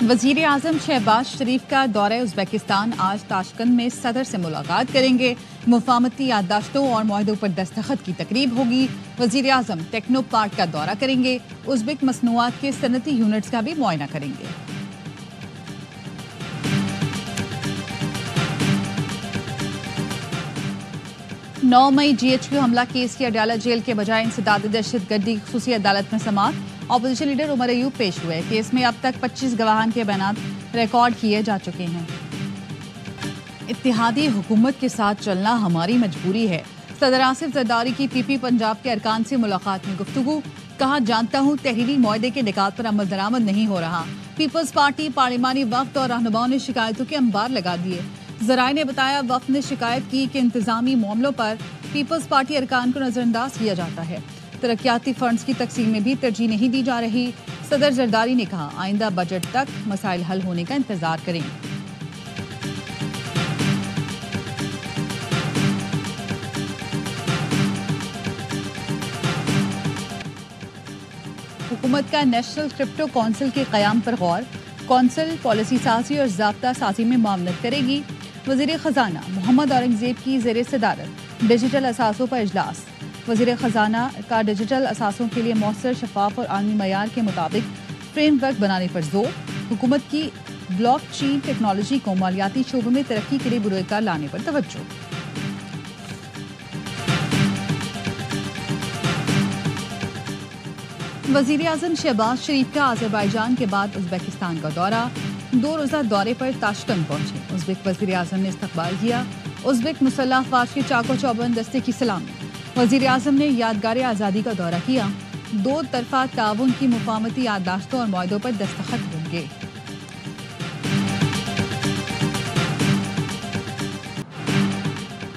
वज़ीर आज़म शहबाज शरीफ का दौरा उज़्बेकिस्तान आज ताशकंद में सदर से मुलाकात करेंगे। मुफाहमती याददाश्तों और मुआहदों पर दस्तखत की तकरीब होगी। वज़ीर आज़म टेक्नो पार्क का दौरा करेंगे। उज़्बेक मसनूआत के सनती यूनिट्स का भी मुआयना करेंगे। 9 मई GHQ हमला केस की अडयाला जेल के बजाय इंसदाद दहशतगर्दी खुसूसी अदालत में समाअत। अपोजिशन लीडर उमर अयूब पेश हुए। केस में अब तक 25 गवाहान के बयान रिकॉर्ड किए जा चुके हैं। इत्तेहादी हुकूमत के साथ चलना हमारी मजबूरी है। सदर आसिफ जरदारी की PP पंजाब के अरकान से मुलाकात में गुफ्तगू। कहा, जानता हूँ तहरीरी मुआहदे के निकात पर अमल दरामद नहीं हो रहा। पीपल्स पार्टी पार्लिमानी वफ्द और रहनुमाओं ने शिकायतों के अंबार लगा दिए। ज़राए ने बताया, वफ्द ने शिकायत की कि इंतजामी मामलों पर पीपल्स पार्टी अरकान को नजरअंदाज किया जाता है। तरक्याती फंड्स की तकसीम में भी तरजीह नहीं दी जा रही। सदर जरदारी ने कहा, आइंदा बजट तक मसाइल हल होने का इंतजार करें। हुकूमत का नेशनल क्रिप्टो काउंसिल के क़याम पर गौर। काउंसिल पॉलिसी साजी और ज़ाब्ता साजी में मामलत करेगी। वज़ीर ख़जाना मोहम्मद औरंगज़ेब की ज़ेर सदारत डिजिटल असासों पर इजलास। वज़ीर ख़जाना का डिजिटल असासों के लिए मौसर, शफाफ और आलमी मयार के मुताबिक फ्रेमवर्क बनाने पर जोर। हुकूमत की ब्लॉक चेन टेक्नोलॉजी को मालियाती शोबे में तरक्की के लिए बुरोकार लाने पर तवज्जो। वज़ीर आज़म शहबाज शरीफ का अज़रबैजान के बाद उज़्बेकिस्तान का दौरा। 2 रोज़ा दौरे पर ताशकंद पहुंचे। उज़्बेक वज़ीर आज़म ने इस्तकबाल किया। उज़्बेक मुसल्लह अफ़वाज के चाको चौबंद दस्ते की सलामी। वज़ीर आज़म ने यादगार आज़ादी का दौरा किया। 2 तरफ़ा ताउन की मुफाहमती याददाश्तों और मुआहदों पर दस्तखत होंगे।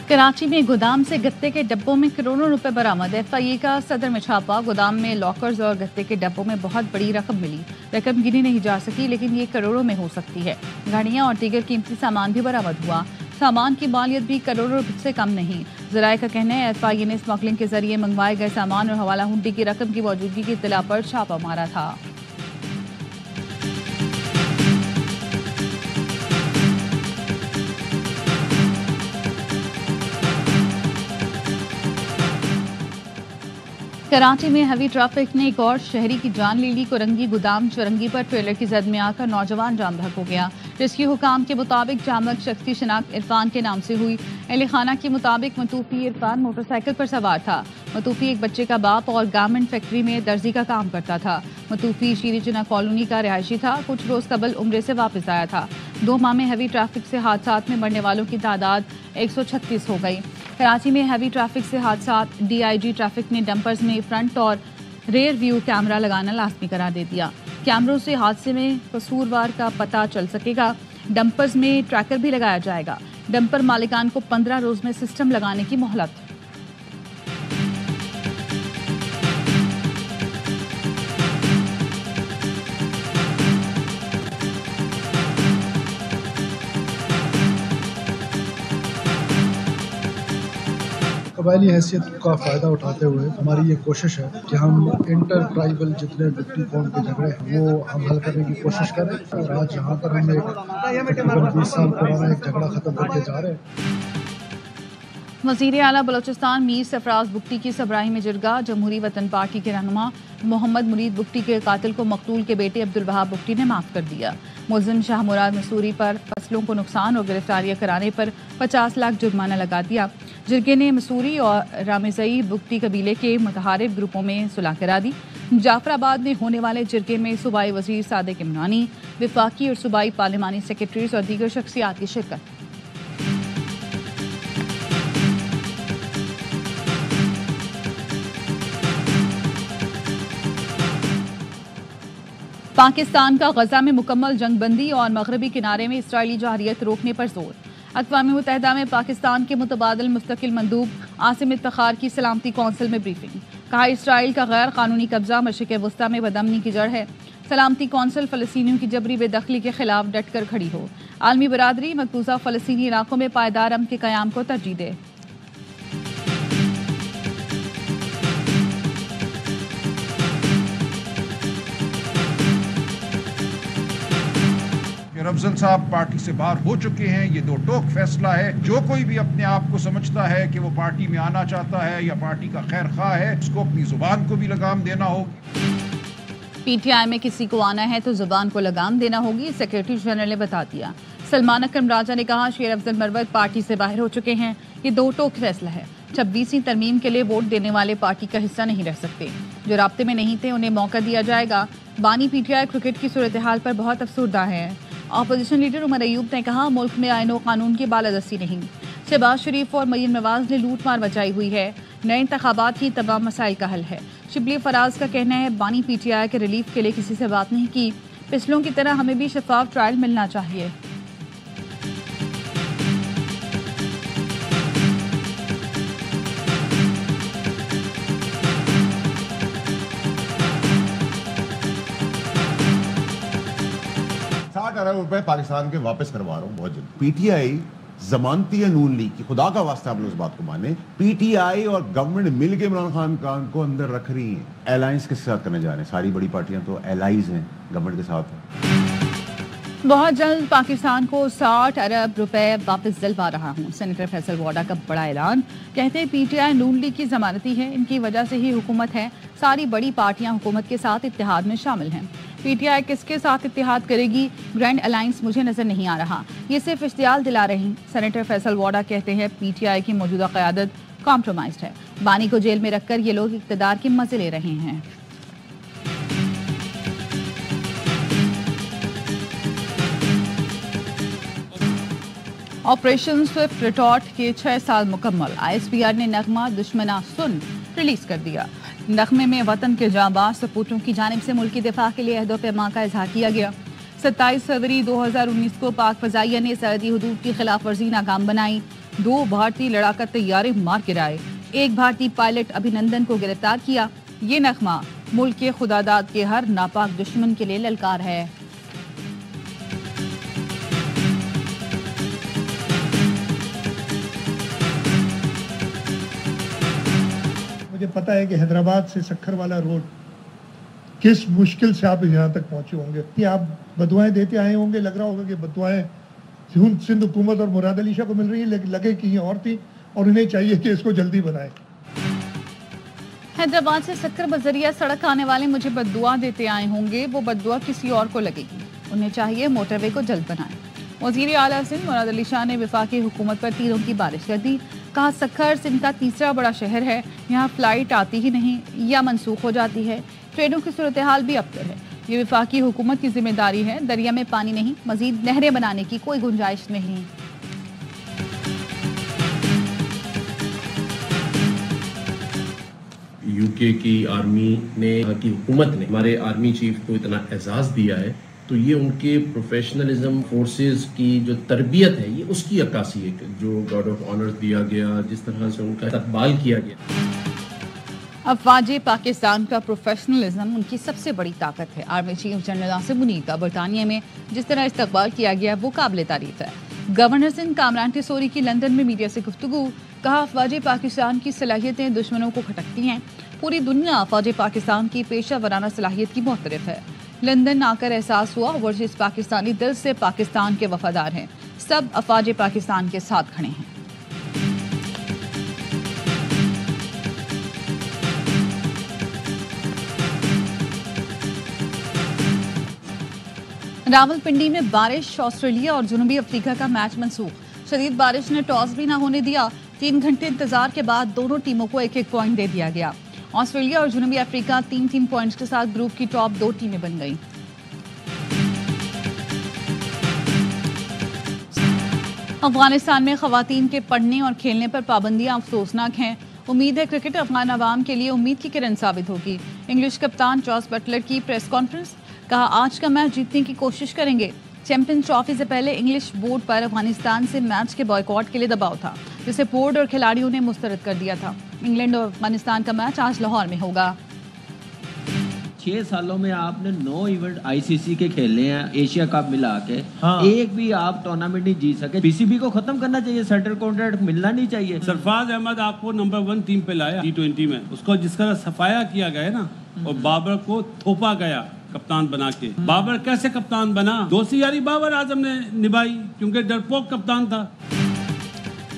कराची में गोदाम से गत्ते के डब्बों में करोड़ों रुपए बरामद। FIA का सदर में छापा। गोदाम में लॉकर्स और गत्ते के डब्बों में बहुत बड़ी रकम मिली। रकम गिनी नहीं जा सकी, लेकिन ये करोड़ों में हो सकती है। घड़ियां और दीगर कीमती सामान भी बरामद हुआ। सामान की मालियत भी करोड़ों रुपए से कम नहीं। ज़राए का कहना है, FIA ने स्मगलिंग के जरिए मंगवाए गए सामान और हवाला हुंडी की रकम की मौजूदगी की इत्तला पर छापा मारा था। कराची में हेवी ट्रैफिक ने एक और शहरी की जान ले ली। कोरंगी गोदाम चौरंगी पर ट्रेलर की जद में आकर नौजवान जाम बहक हो गया। रेस्क्यू हुकाम के मुताबिक जामक शख्स की शिनाख्त इरफान के नाम से हुई। अहले खाना के मुताबिक मतूफी इरफान मोटरसाइकिल पर सवार था। मतूफी एक बच्चे का बाप और गारमेंट फैक्ट्री में दर्जी का काम करता था। मतूफी शीरी जिना कॉलोनी का रिहायशी था। कुछ रोज कबल उम्रे से वापस आया था। 2 माह में हेवी ट्रैफिक से हादसात में मरने वालों की तादाद 136 हो गई। कराची में हेवी ट्रैफिक से हादसात। DIG ट्रैफिक ने डंपर्स में फ्रंट और रेयर व्यू कैमरा लगाना लाजमी करार दे दिया। कैमरों से हादसे में कसूरवार का पता चल सकेगा। डंपर्स में ट्रैकर भी लगाया जाएगा। डंपर मालिकान को 15 रोज में सिस्टम लगाने की मोहलत। कबायली हैसियत का फ़ायदा उठाते हुए हमारी ये कोशिश है कि हम इंटर ट्राइबल जितने बुट्टी कौम के झगड़े हैं वो हम हल करने की कोशिश करें। और आज यहाँ पर हम तकरीबन 20 साल पुराना एक झगड़ा ख़त्म करके जा रहे हैं। वज़ीर आला बलोचिस्तान मीर सरफराज बुगटी की सबराही में जिरगा। जमहूरी वतन पार्टी के रहनुमा मोहम्मद मुरीद बुगटी के कातिल को मकतूल के बेटे अब्दुल वहाब बुगटी ने माफ़ कर दिया। मुलजिम शाह मुराद मसूरी पर फसलों को नुकसान और गिरफ्तारियां कराने पर 50 लाख जुर्माना लगा दिया। जिरगे ने मसूरी और रामेज़ई बुगटी कबीले के मुतहारिब ग्रुपों में सुलह करा दी। जाफराबाद में होने वाले जिरगे में सूबाई वज़ीर सादिक इमरानी, विफाकी और सूबाई पार्लिमानी सेक्रेटरीज और दीगर शख्सियात की शिरकत। पाकिस्तान का गजा में मुकम्मल जंगबंदी और मगरबी किनारे में इसराइली जारियत रोकने पर जोर। अक़वाम मुत्तहिदा में पाकिस्तान के मुतबादिल मुस्तकिल मंदूब आसिम इफ्तिखार की सलामती कौंसिल में ब्रीफिंग। कहा, इसराइल का गैर कानूनी कब्जा मशरिक़ वस्ता में बदअमनी की जड़ है। सलामती कौंसिल फ़लस्तीनियों की जबरी बेदखली के खिलाफ डट कर खड़ी हो। आलमी बरादरी मकबूजा फ़लस्तीनी इलाकों में पायदार अमन के क़याम को तरजीह दे। शेर अफजल साहब पार्टी से बाहर हो चुके हैं। ये दो टोक फैसला है। जो कोई भी अपने आप को समझता है कि वो पार्टी में आना चाहता है या पार्टी का खैर खा है, उसको अपनी जुबान को भी लगाम देना होगी। पीटीआई में किसी को आना है तो जुबान को लगाम देना होगी, सेक्रेटरी जनरल ने बता दिया। सलमान अकरम राजा ने कहा, शेर अफजल मरवत पार्टी से बाहर हो चुके हैं। ये दो टोक फैसला है। 26वीं तरमीम के लिए वोट देने वाले पार्टी का हिस्सा नहीं रह सकते। जो राब्ते में नहीं थे उन्हें मौका दिया जाएगा। बानी पीटीआई क्रिकेट की सूरत हाल पर बहुत अफसरदा है। अपोजिशन लीडर उमर अयूब ने कहा, मुल्क में आईन व कानून की बालादस्ती नहीं। शहबाज शरीफ और मरीम नवाज ने लूट मार मचाई हुई है। नए इंतखाबात ही तमाम मसाइल का हल है। शिबली फराज का कहना है, बानी पीटीआई के रिलीफ के लिए किसी से बात नहीं की। पिछलों की तरह हमें भी शफाफ ट्रायल मिलना चाहिए। ₹60 पाकिस्तान के वापस करवा रहा हूँ बहुत जल्द। पीटीआई जमानती है नून लीग की, खुदा का वास्ता आप लोग इस बात को माने। पीटीआई और गवर्नमेंट मिल के इमरान खान को अंदर रख रही हैं। अलायंस किसके साथ करने जा रहे हैं? सारी बड़ी पार्टियां तो एलाइज हैं गवर्नमेंट के साथ। बहुत जल्द पाकिस्तान को 60 अरब रुपए वापस दिलवा रहा हूँ, सेनेटर फैसल वाडा का बड़ा ऐलान। कहते हैं पीटीआई नून लीग की जमानती है, इनकी वजह से ही हुकूमत है। सारी बड़ी पार्टियां हुकूमत के साथ इत्तेहाद में शामिल हैं। पीटीआई किसके साथ इत्तेहाद करेगी? ग्रैंड अलायंस मुझे नजर नहीं आ रहा, ये सिर्फ इश्तियाल दिला रहे हैं। सेनेटर फैसल वाडा कहते हैं पीटीआई की मौजूदा क़यादत कॉम्प्रोमाइज्ड है। बानी को जेल में रखकर ये लोग इक़्तिदार के मजे ले रहे हैं। ऑपरेशन स्विफ्ट रिटॉर्ट के 6 साल मुकम्मल। आईएसपीआर ने नगमा दुश्मना सुन रिलीज कर दिया। नगमे में वतन के जांबाज सपूतों की जानिब से मुल्की दिफा के लिए अहद पैमा का इजहार किया गया। 27 फरवरी 2019 को पाक फजाइया ने सरहदी हुदूद की खिलाफ वर्जी नाकाम बनाई। 2 भारतीय लड़ाका तैयारे मार गिराए। 1 भारतीय पायलट अभिनंदन को गिरफ्तार किया। ये नगमा मुल्क के खुदादाद के हर नापाक दुश्मन के लिए ललकार है। मुझे पता है कि हैदराबाद से सक्खर वाला रोड किस मुश्किल से आप यहाँ तक पहुंचे होंगे, कि आप बदुआएं देते आए होंगे। लग रहा होगा कि बदुआएं सिंध हुकूमत और मुराद अली शाह को मिल रही है, लगे कि ये और थी और उन्हें चाहिए कि इसको जल्दी बनाए। हैदराबाद से सक्कर बजरिया सड़क आने वाले मुझे बद्दुआ देते आए होंगे, वो बद्दुआ किसी और को लगेगी। उन्हें चाहिए मोटरवे को जल्द बनाए। वज़ीर आला सिंध मुराद अली शाह ने वफाकी हुकूमत पर तीरों की बारिश कर दी। कहा, सक्खर सिंध का तीसरा बड़ा शहर है, यहाँ फ्लाइट आती ही नहीं या मनसूख हो जाती है। ट्रेनों की सूरत हाल भी अबतर है। ये वफाकी हुकूमत की जिम्मेदारी है। दरिया में पानी नहीं, मजीद नहरें बनाने की कोई गुंजाइश नहीं। यूके की आर्मी ने की हुकूमत ने हमारे आर्मी चीफ को इतना एजाज़ दिया है, तो ये उनके प्रोफेशनलिज्म, फोर्सेस की जो तरबियत है, ये उसकी अक्कासी है। जो गार्ड ऑफ ऑनर दिया गया, जिस तरह से उनका इस्तकबाल किया गया। अफवाज पाकिस्तान का प्रोफेशनलिज्म उनकी सबसे बड़ी ताकत है। Army chief general Asim Munir का बरतानिया में जिस तरह इस्तकबाल किया गया वो काबिल तारीफ है। गवर्नर सिंध कामरान टिसोरी की लंदन में मीडिया से गुफ्तगू। कहा, अफवाज पाकिस्तान की सलाहियतें दुश्मनों को खटकती हैं। पूरी दुनिया अफवाज पाकिस्तान की पेशा वराना सलाहियत की मुअतरफ है। लंदन आकर एहसास हुआ वर्सेस पाकिस्तानी दिल से पाकिस्तान के वफादार हैं। सब अफवाज पाकिस्तान के साथ खड़े हैं। रावलपिंडी में बारिश, ऑस्ट्रेलिया और जनूबी अफ्रीका का मैच मनसूख। शदीद बारिश ने टॉस भी ना होने दिया। 3 घंटे इंतजार के बाद दोनों टीमों को 1-1 पॉइंट दे दिया गया। ऑस्ट्रेलिया और जनूबी अफ्रीका 3-3 पॉइंट्स के साथ ग्रुप की टॉप 2 टीमें बन गईं। अफगानिस्तान में खवातीन के पढ़ने और खेलने पर पाबंदियां अफसोसनाक हैं। उम्मीद है क्रिकेट अफगान अवाम के लिए उम्मीद की किरण साबित होगी। इंग्लिश कप्तान जॉस बटलर की प्रेस कॉन्फ्रेंस। कहा, आज का मैच जीतने की कोशिश करेंगे। चैंपियंस ट्रॉफी से पहले इंग्लिश बोर्ड पर अफगानिस्तान से मैच के बॉयकॉट के लिए दबाव था, जिसे बोर्ड और खिलाड़ियों ने मुस्तरद कर दिया था। इंग्लैंड और अफगानिस्तान का मैच आज लाहौर में होगा। 6 सालों में आपने 9 इवेंट आईसीसी के खेले हैं, एशिया कप मिला के। हाँ। एक भी आप टूर्नामेंट नहीं जीत सके। पीसीबी को खत्म करना चाहिए, सेंट्रल कॉन्ट्रैक्ट मिलना नहीं चाहिए। सरफराज अहमद आपको नंबर 1 टीम पे लाया T20 में, उसको जिस तरह सफाया किया गया ना और बाबर को थोपा गया, कप्तान बना के। बाबर कैसे कप्तान बना? दोस्ती यारी बाबर आजम ने निभाई क्योंकि डरपोक कप्तान था।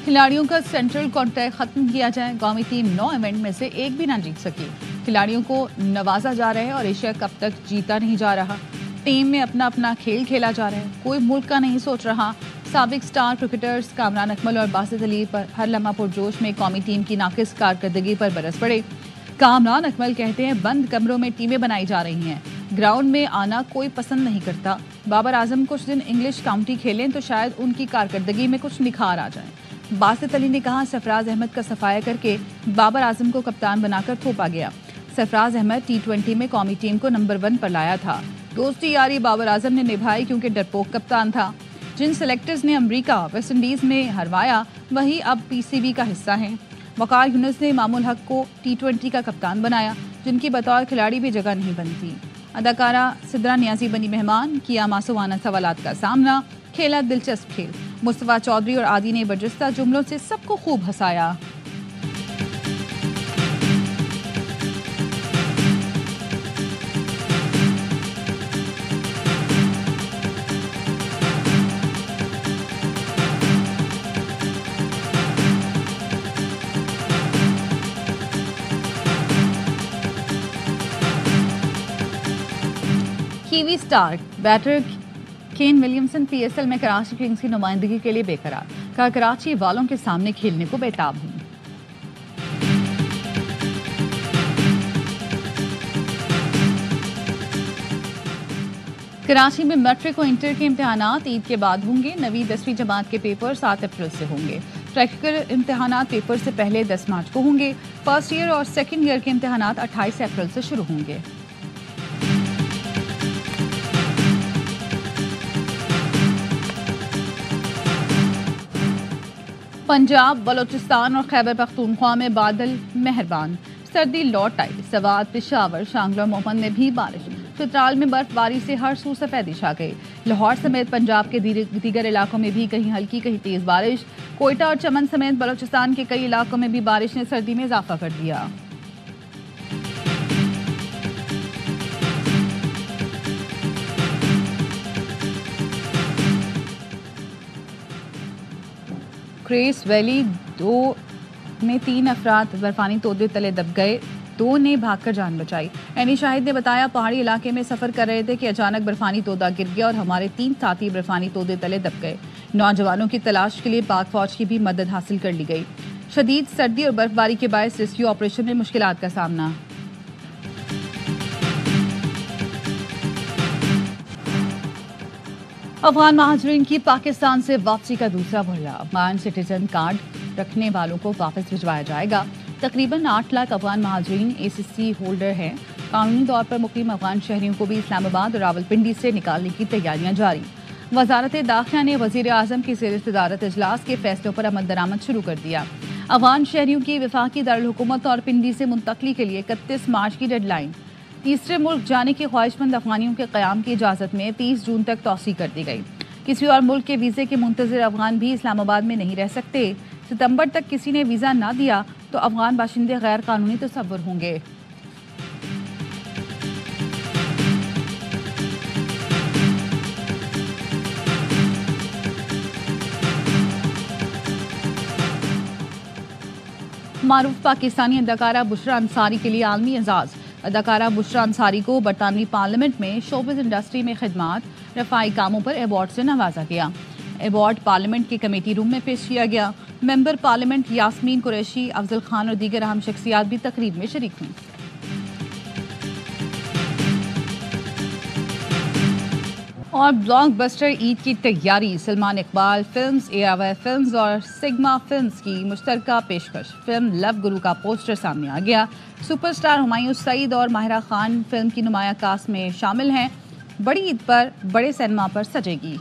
खिलाड़ियों का सेंट्रल कॉन्ट्रैक्ट खत्म किया जाए। कौमी टीम 9 इवेंट में से एक भी ना जीत सकी। खिलाड़ियों को नवाजा जा रहा है और एशिया कप तक जीता नहीं जा रहा। टीम में अपना अपना खेल खेला जा रहा है, कोई मुल्क का नहीं सोच रहा। साबिक स्टार क्रिकेटर्स कामरान अकमल और बासित अली पर हर लम्हा पुरजोश में कौमी टीम की नाकिस कारकर्दगी पर बरस पड़े। कामरान अकमल कहते हैं बंद कमरों में टीमें बनाई जा रही हैं, ग्राउंड में आना कोई पसंद नहीं करता। बाबर आजम कुछ दिन इंग्लिश काउंटी खेलें तो शायद उनकी कारकर्दगी में कुछ निखार आ जाए। बासित अली ने कहा सरफराज अहमद का सफाया करके बाबर आजम को कप्तान बनाकर थोपा गया। सरफराज अहमद T20 में कौमी टीम को नंबर 1 पर लाया था। दोस्ती यारी बाबर आजम ने निभाई क्योंकि डरपोक कप्तान था। जिन सेलेक्टर्स ने अमेरिका वेस्ट इंडीज़ में हरवाया वही अब PCB का हिस्सा हैं। वकार यूनुस ने इमामुल हक को T20 का कप्तान बनाया, जिनकी बतौर खिलाड़ी भी जगह नहीं बनती। अदाकारा सिद्रा नियाजी बनी मेहमान, किया मासूमाना सवालात का सामना, खेला दिलचस्प खेल। मुस्तफा चौधरी और आदि ने बर्जस्ता जुमलों से सबको खूब हंसाया। Kiwi star batter Kane Williamson PSL में कराची किंग्स की नुमाइंदगी के लिए बेकरार। कहा कराची वालों के सामने खेलने को बेताब हूं। कराची में मैट्रिक और इंटर के इम्तिहानात ईद के बाद होंगे। 9वीं 10वीं जमात के पेपर 7 अप्रैल से होंगे। प्रैक्टिकल इम्तिहानात पेपर से पहले 10 मार्च को होंगे। फर्स्ट ईयर और सेकेंड ईयर के इम्तिहानात 28 अप्रैल से शुरू होंगे। पंजाब, बलोचिस्तान और खैबर पख्तूनख्वा में बादल मेहरबान, सर्दी लौट आई। सवात, पेशावर, शांगला और मोहम्मद में भी बारिश। चित्राल में बर्फबारी से हर सू सफेदी छा गई। लाहौर समेत पंजाब के दीगर इलाकों में भी कहीं हल्की कहीं तेज बारिश। कोयटा और चमन समेत बलोचिस्तान के कई इलाकों में भी बारिश ने सर्दी में इजाफा कर दिया। ग्रेस वैली 2 में 3 अफराद बर्फानी तोदे तले दब गए, 2 ने भागकर जान बचाई। एनी शाहिद ने बताया पहाड़ी इलाके में सफर कर रहे थे कि अचानक बर्फानी तोदा गिर गया और हमारे 3 साथी बर्फानी तोदे तले दब गए। नौजवानों की तलाश के लिए पाक फौज की भी मदद हासिल कर ली गई। शदीद सर्दी और बर्फबारी के बायस रेस्क्यू ऑपरेशन में मुश्किलात का सामना। अफगान महाजरीन की पाकिस्तान से वापसी का दूसरा मरहला। अफगान सिटीजन कार्ड रखने वालों को वापस भिजवाया जाएगा। तकरीबन 8 लाख अफगान महाजरीन ACC होल्डर हैं। कानूनी तौर पर मुकीम अफगान शहरियों को भी इस्लामाबाद और रावलपिंडी से निकालने की तैयारियां जारी। वजारत दाखिला ने वजीर आजम की ज़ेर सदारत इजलास के फैसलों पर अमल दरामद शुरू कर दिया। अफगान शहरियों की वफाकी दारुल हुकूमत और पिंडी से मुंतकली के लिए 31 मार्च की डेडलाइन। तीसरे मुल्क जाने के ख्वाहिशमंद अफगानियों के क़याम की इजाज़त में 30 जून तक तौसी कर दी गई। किसी और मुल्क के वीज़े के मुंतज़िर अफगान भी इस्लामाबाद में नहीं रह सकते। सितंबर तक किसी ने वीज़ा ना दिया तो अफगान बाशिंदे गैर कानूनी तसव्वुर होंगे। मारूफ पाकिस्तानी अदाकारा बुशरा अंसारी के लिए आलमी एजाज़। अदाकारा बुशरा अंसारी को बरतानवी पार्लियामेंट में शोबिज़ इंडस्ट्री में खिदमात, रफ़ाई कामों पर अवार्ड से नवाजा गया। अवार्ड पार्लियामेंट के कमेटी रूम में पेश किया गया। मेंबर पार्लियामेंट यास्मीन कुरैशी, अफजल खान और दीगर अहम शख्सियात भी तकरीब में शरीक हुई। और ब्लॉकबस्टर ईद की तैयारी। Salman Iqbal films, ARY films और सिग्मा फिल्म्स की मुश्तरका पेशकश। फिल्म लव गुरु का पोस्टर सामने आ गया। सुपरस्टार हुमायूं सईद और माहिरा खान फिल्म की नुमाया कास्ट में शामिल हैं। बड़ी ईद पर बड़े सिनेमा पर सजेगी।